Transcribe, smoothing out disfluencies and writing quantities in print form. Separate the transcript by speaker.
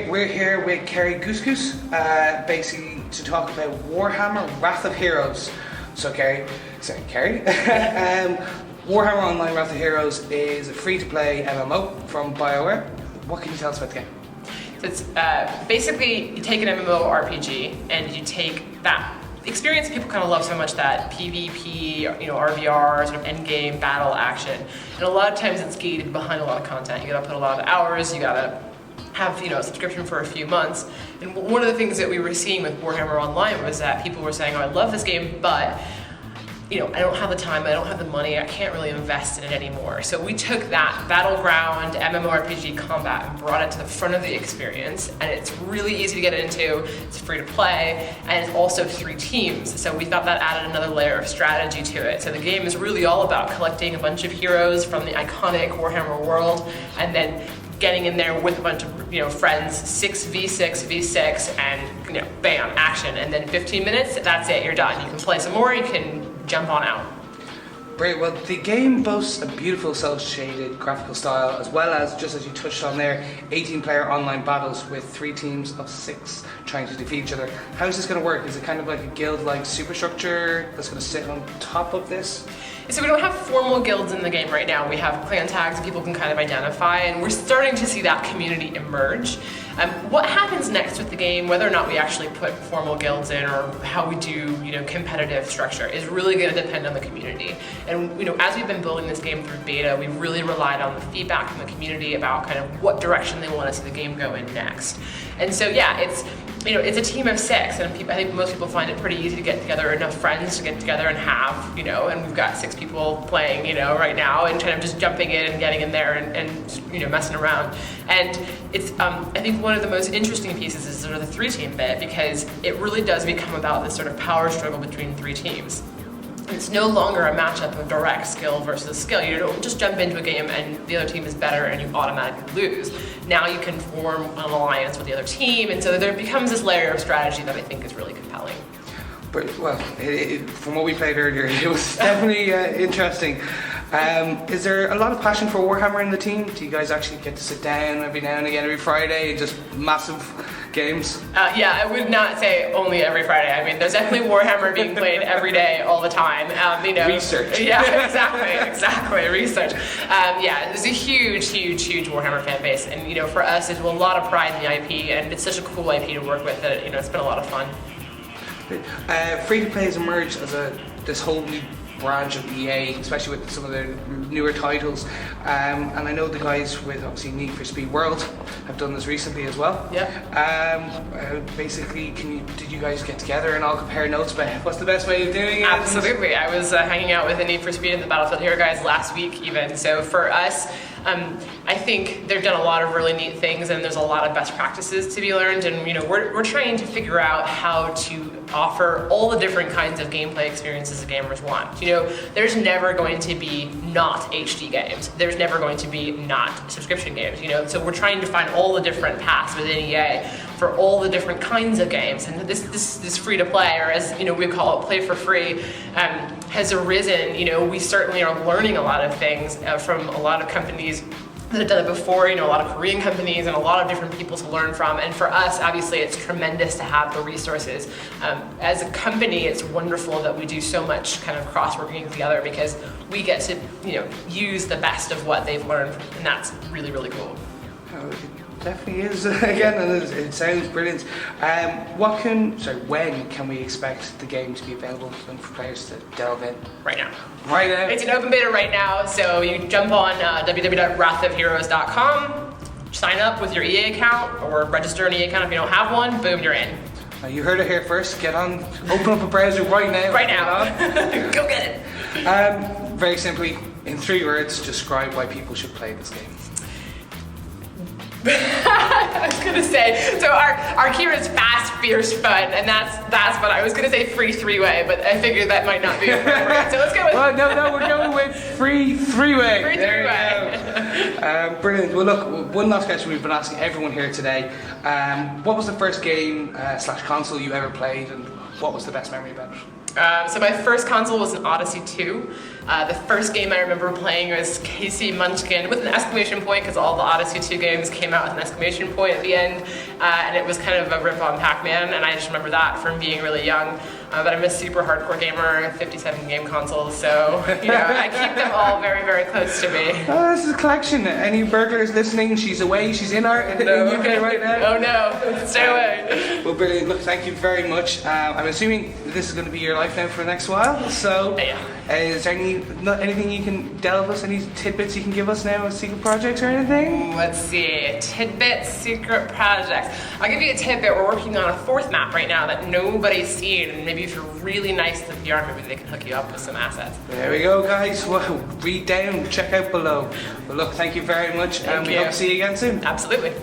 Speaker 1: we're here with Kerry Goose, basically to talk about Warhammer Wrath of Heroes. So Kerry, Warhammer Online Wrath of Heroes is a free-to-play MMO from BioWare. What can you tell us about the game?
Speaker 2: So it's basically, you take an MMORPG and you take that experience people kind of love so much, that PvP, RVR, sort of endgame battle action. And a lot of times it's gated behind a lot of content. You gotta put a lot of hours, you gotta have a subscription for a few months. And one of the things that we were seeing with Warhammer Online was that people were saying, oh, I love this game, but I don't have the time, I don't have the money, I can't really invest in it anymore. So we took that battleground MMORPG combat and brought it to the front of the experience, and it's really easy to get into, it's free to play, and it's also 3 teams. So we thought that added another layer of strategy to it. So the game is really all about collecting a bunch of heroes from the iconic Warhammer world, and then getting in there with a bunch of friends, 6v6, v6, and bam, action. And then 15 minutes, that's it, you're done. You can play some more, you can jump on out.
Speaker 1: Great. Well, the game boasts a beautiful cel-shaded graphical style, as well as, just as you touched on there, 18-player online battles with 3 teams of 6 trying to defeat each other. How is this going to work? Is it kind of like a guild-like superstructure that's going to sit on top of this?
Speaker 2: So we don't have formal guilds in the game right now. We have clan tags that people can kind of identify, and we're starting to see that community emerge. What happens next with the game, whether or not we actually put formal guilds in or how we do competitive structure, is really going to depend on the community. And as we've been building this game through beta, we've really relied on the feedback from the community about kind of what direction they want to see the game go in next. And so yeah, it's a team of 6, and I think most people find it pretty easy to get together enough friends to get together and have, and we've got 6 people playing, right now, and kind of just jumping in and getting in there and messing around. And it's, I think one of the most interesting pieces is sort of the 3-team bit, because it really does become about this sort of power struggle between 3 teams. It's no longer a matchup of direct skill versus skill. You don't just jump into a game and the other team is better and you automatically lose. Now you can form an alliance with the other team, and so there becomes this layer of strategy that I think is really compelling.
Speaker 1: But, well, from what we played earlier, it was definitely interesting. Is there a lot of passion for Warhammer in the team? Do you guys actually get to sit down every now and again, every Friday, and just massive games?
Speaker 2: Yeah, I would not say only every Friday. I mean, there's definitely Warhammer being played every day, all the time.
Speaker 1: Research.
Speaker 2: Yeah, exactly, research. Yeah, there's a huge Warhammer fan base, and for us, there's a lot of pride in the IP, and it's such a cool IP to work with that it's been a lot of fun.
Speaker 1: Free-to-play has emerged as this whole new branch of EA, especially with some of their newer titles, and I know the guys with obviously Need for Speed World have done this recently as well.
Speaker 2: Yeah.
Speaker 1: Basically, did you guys get together and all compare notes about what's the best way of doing it?
Speaker 2: Absolutely. I was hanging out with the Need for Speed and the Battlefield Hero guys last week even. So for us, I think they've done a lot of really neat things, and there's a lot of best practices to be learned, and we're trying to figure out how to offer all the different kinds of gameplay experiences that gamers want. There's never going to be not HD games. There's never going to be not subscription games. So we're trying to find all the different paths within EA for all the different kinds of games, and this free to play, or as we call it, play for free, has arisen. We certainly are learning a lot of things from a lot of companies that have done it before, a lot of Korean companies and a lot of different people to learn from. And for us, obviously, it's tremendous to have the resources. As a company, it's wonderful that we do so much kind of cross-working together, because we get to, use the best of what they've learned, and that's really, really cool.
Speaker 1: It definitely is, again, and it sounds brilliant. When can we expect the game to be available for players to delve in?
Speaker 2: Right now.
Speaker 1: Right now?
Speaker 2: It's in open beta right now, so you jump on www.wrathofheroes.com, sign up with your EA account, or register an EA account if you don't have one, boom, you're in.
Speaker 1: You heard it here first. Get on, open up a browser right now.
Speaker 2: Right now. Go get
Speaker 1: it. Very simply, in 3 words, describe why people should play this game.
Speaker 2: I was gonna say, so our keyword is fast, fierce, fun, and that's what I was gonna say, free 3-way, but I figured that might not be appropriate. So let's go with.
Speaker 1: Well, no, we're going with free 3-way.
Speaker 2: Free 3-way.
Speaker 1: Brilliant. Well, look, one last question we've been asking everyone here today. What was the first game / console you ever played, and what was the best memory about it?
Speaker 2: So my first console was an Odyssey 2. The first game I remember playing was Casey Munchkin with an exclamation point because all the Odyssey 2 games came out with an exclamation point at the end, and it was kind of a rip on Pac-Man, and I just remember that from being really young. But I'm a super hardcore gamer, 57 game consoles, so I keep them all very, very close to me.
Speaker 1: Oh, this is a collection. Any burglars listening? She's away. She's in the UK right now.
Speaker 2: Oh no, stay away.
Speaker 1: Well, brilliant. Look, thank you very much. I'm assuming this is going to be your life now for the next while. So, is there anything you can delve us? Any tidbits you can give us now? Secret projects or anything?
Speaker 2: Let's see. Tidbits, secret projects. I'll give you a tidbit. We're working on a 4th map right now that nobody's seen, and maybe if you're really nice to the PR, maybe they can hook you up with some assets.
Speaker 1: There we go, guys. Well, read down, check out below. Well, look, thank you very much, and we hope to see you again soon.
Speaker 2: Absolutely.